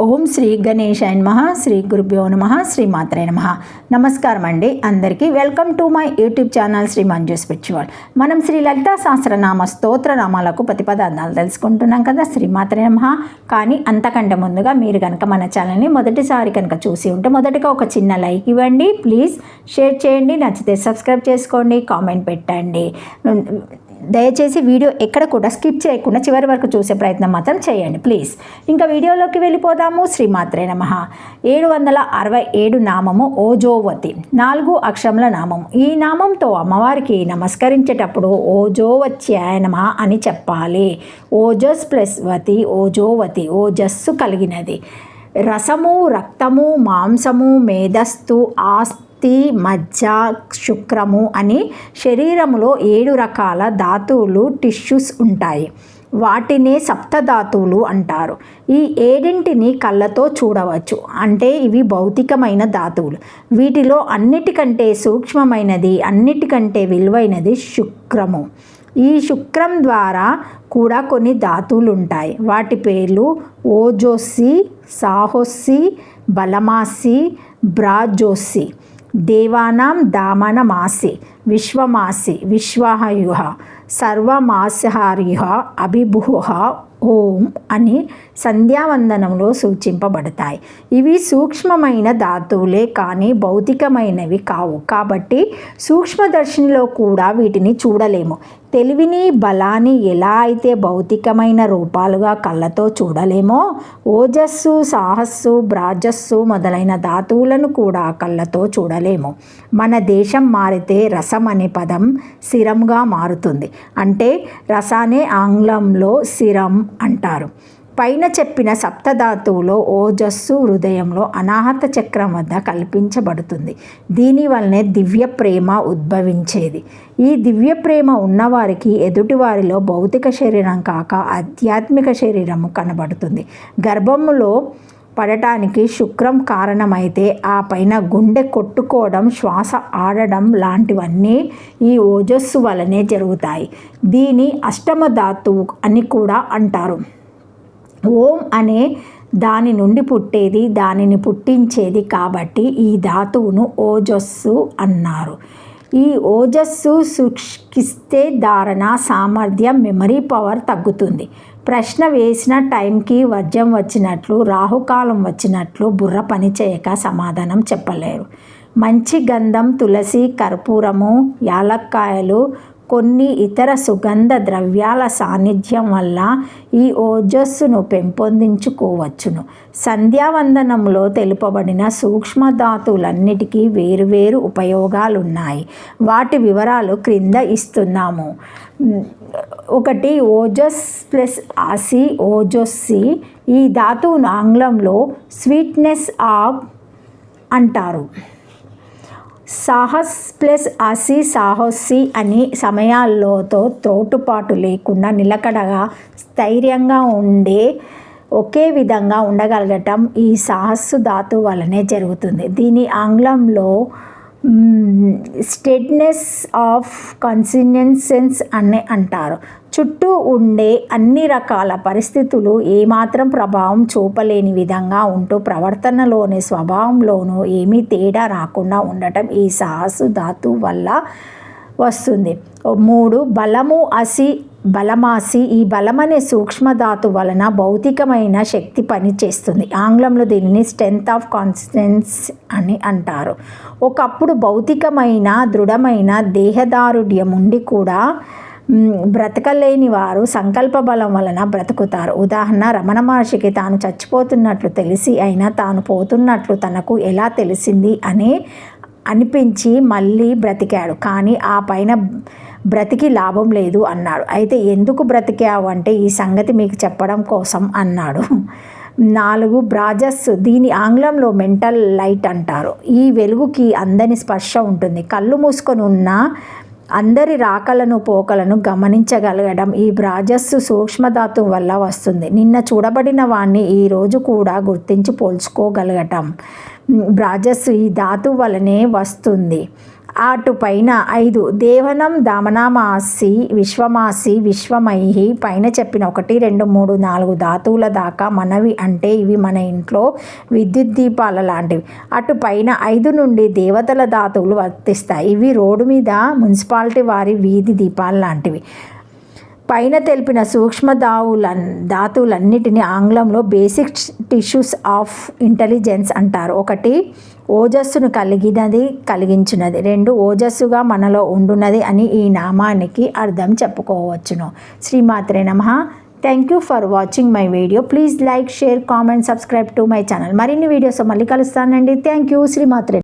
ఓం శ్రీ గణేశాయ నమః. శ్రీ గురుభ్యో నమః. శ్రీ మాత్రే నమః. నమస్కారం అండి అందరికీ. Welcome to my YouTube channel Shri Manju spiritual. మనం శ్రీ లలితా సహస్రనామ స్తోత్ర నామాలకు ప్రతిపదార్థాలు తెలుసుకుంటున్నాం కదా, శ్రీ మాత్రే నమః. కానీ అంతకంటే ముందుగా మీరు కనుక మన ఛానల్ని మొదటిసారి కనుక చూసి ఉంటే మొదటిగా ఒక చిన్న లైక్ ఇవ్వండి ప్లీజ్, షేర్ చేయండి, నచ్చితే సబ్స్క్రైబ్ చేసుకోండి, కామెంట్ పెట్టండి. దయచేసి వీడియో ఎక్కడ కూడా స్కిప్ చేయకుండా చివరి వరకు చూసే ప్రయత్నం మాత్రం చేయండి ప్లీజ్. ఇంకా వీడియోలోకి వెళ్ళిపోదాము. శ్రీమాత్రే నమః. 767 నామము ఓజోవతి, 4 అక్షరముల నామము. ఈ నామంతో అమ్మవారికి నమస్కరించేటప్పుడు ఓజోవత్యాయ నమః అని చెప్పాలి. ఓజస్ ప్లస్ వతి, ఓజోవతి, ఓజస్సు కలిగినది. రసము, రక్తము, మాంసము, మేధస్సు, ఆస్తి, మజ్జ, శుక్రము అని శరీరములో 7 రకాల ధాతువులు టిష్యూస్ ఉంటాయి. వాటినే సప్తధాతువులు అంటారు. ఈ 7ంటిని కళ్ళతో చూడవచ్చు, అంటే ఇవి భౌతికమైన ధాతువులు. వీటిలో అన్నిటికంటే సూక్ష్మమైనది, అన్నిటికంటే విలువైనది శుక్రము. ఈ శుక్రం ద్వారా కూడా కొన్ని ధాతువులు ఉంటాయి. వాటి పేర్లు ఓజోసి, సాహోసి, బలమాసి, బ్రాజోసి. దేవానాం దామనమాసి, విశ్వమాసి, విశ్వాహయుహ, సర్వమాసహార్యుహ, అభిభుహ, ఓం అని సంధ్యావందనంలో సూచింపబడతాయి. ఇవి సూక్ష్మమైన ధాతువులే కానీ భౌతికమైనవి కావు. కాబట్టి సూక్ష్మదర్శినిలో కూడా వీటిని చూడలేము. తెలివిని, బలాన్ని ఎలా అయితే భౌతికమైన రూపాలుగా కళ్ళతో చూడలేమో, ఓజస్సు, సాహస్సు, బ్రాజస్సు మొదలైన ధాతువులను కూడా కళ్ళతో చూడలేము. మన దేశం మారితే రసం అనే పదం సిరంగా మారుతుంది. అంటే రసానే ఆంగ్లంలో సిరం అంటారు. పైన చెప్పిన సప్తధాతువులో ఓజస్సు హృదయంలో అనాహత చక్రం వద్ద కల్పించబడుతుంది. దీనివల్లనే దివ్య ప్రేమ ఉద్భవించేది. ఈ దివ్య ప్రేమ ఉన్నవారికి ఎదుటివారిలో భౌతిక శరీరం కాక ఆధ్యాత్మిక శరీరము కనబడుతుంది. గర్భములో పడటానికి శుక్రం కారణమైతే ఆ పైన గుండె కొట్టుకోవడం, శ్వాస ఆడడం లాంటివన్నీ ఈ ఓజస్సు వలనే జరుగుతాయి. దీని అష్టమ ధాతువు అని కూడా అంటారు. ఓం అనే దాని నుండి పుట్టేది, దానిని పుట్టించేది కాబట్టి ఈ ధాతువును ఓజస్సు అన్నారు. ఈ ఓజస్సు సూక్షిస్తే ధారణ సామర్థ్యం, మెమరీ పవర్ తగ్గుతుంది. ప్రశ్న వేసిన టైంకి వర్జం వచ్చినట్లు, రాహుకాలం వచ్చినట్లు బుర్ర పనిచేయక సమాధానం చెప్పలేరు. మంచి గంధం, తులసి, కర్పూరము, యాలక్కాయలు, కొన్ని ఇతర సుగంధ ద్రవ్యాల సాన్నిధ్యం వల్ల ఈ ఓజస్సును పెంపొందించుకోవచ్చును. సంధ్యావందనంలో తెలుపబడిన సూక్ష్మధాతువులన్నిటికీ వేరువేరు ఉపయోగాలున్నాయి. వాటి వివరాలు క్రింద ఇస్తున్నాము. 1 ఓజస్ ప్లస్ ఆసి, ఓజస్సి. ఈ ధాతువును ఆంగ్లంలో స్వీట్నెస్ ఆఫ్ అంటారు. సాహస్ ప్లస్ ఆసి, సాహోసి అని సమయాల్లోతో తోటుపాటు లేకుండా నిలకడగా స్థైర్యంగా ఉండే ఒకే విధంగా ఉండగలగటం ఈ సాహస్సు ధాతువు వలనే జరుగుతుంది. దీని ఆంగ్లంలో స్టెడ్నెస్ ఆఫ్ కాన్సిస్టెన్స్ అని అంటారు. చుట్టూ ఉండే అన్ని రకాల పరిస్థితులు ఏమాత్రం ప్రభావం చూపలేని విధంగా ఉంటూ ప్రవర్తనలోని స్వభావంలోనూ ఏమీ తేడా రాకుండా ఉండటం ఈ సాహసు ధాతువు వల్ల వస్తుంది. 3 బలము అసి, బలమాసి. ఈ బలమనే సూక్ష్మధాతు వలన భౌతికమైన శక్తి పనిచేస్తుంది. ఆంగ్లంలో దీనిని స్ట్రెంగ్త్ ఆఫ్ కాన్స్టెన్స్ అని అంటారు. ఒకప్పుడు భౌతికమైన దృఢమైన దేహదారుఢ్యం ఉండి కూడా బ్రతకలేని వారు సంకల్ప బలం వలన బ్రతుకుతారు. ఉదాహరణ, రమణ మహర్షికి తాను చచ్చిపోతున్నట్లు తెలిసి అయినా తాను పోతున్నట్లు తనకు ఎలా తెలిసింది అని అనిపించి మళ్ళీ బ్రతికాడు. కానీ ఆ పైన బ్రతికి లాభం లేదు అన్నాడు. అయితే ఎందుకు బ్రతికావు అంటే ఈ సంగతి మీకు చెప్పడం కోసం అన్నాడు. 4 బ్రాజస్సు. దీని ఆంగ్లంలో మెంటల్ లైట్ అంటారు. ఈ వెలుగుకి అందని స్పర్శ ఉంటుంది. కళ్ళు మూసుకొని ఉన్న అందరి రాకలను పోకలను గమనించగలగడం ఈ బ్రాజస్సు సూక్ష్మధాతువు వల్ల వస్తుంది. నిన్న చూడబడిన వాణ్ణి ఈరోజు కూడా గుర్తించి పోల్చుకోగలగటం బ్రాజస్సు ఈ ధాతువు వలనే వస్తుంది. అటు పైన 5 దేవనం దామనామాసి విశ్వమాసి విశ్వమయి పైన చెప్పిన 1 2 3 4 ధాతువుల దాకా మనవి. అంటే ఇవి మన ఇంట్లో విద్యుత్ దీపాల లాంటివి. అటు పైన 5 నుండి దేవతల ధాతువులు వర్తిస్తాయి. ఇవి రోడ్డు మీద మున్సిపాలిటీ వారి వీధి దీపాలు లాంటివి. పైన తెలిపిన సూక్ష్మ ధాతువులన్నిటిని ఆంగ్లంలో బేసిక్ టిష్యూస్ ఆఫ్ ఇంటెలిజెన్స్ అంటారు. 1 ఓజస్సును కలిగించున్నది. 2 ఓజస్సుగా మనలో ఉండున్నది అని ఈ నామానికి అర్థం చెప్పుకోవచ్చును. శ్రీమాత్రే నమః. Thank you for watching my video. Please like, share, comment, subscribe to my channel. మరిన్ని వీడియోస్ మళ్ళీ కలుస్తానండి. Thank you. శ్రీమాత్రే.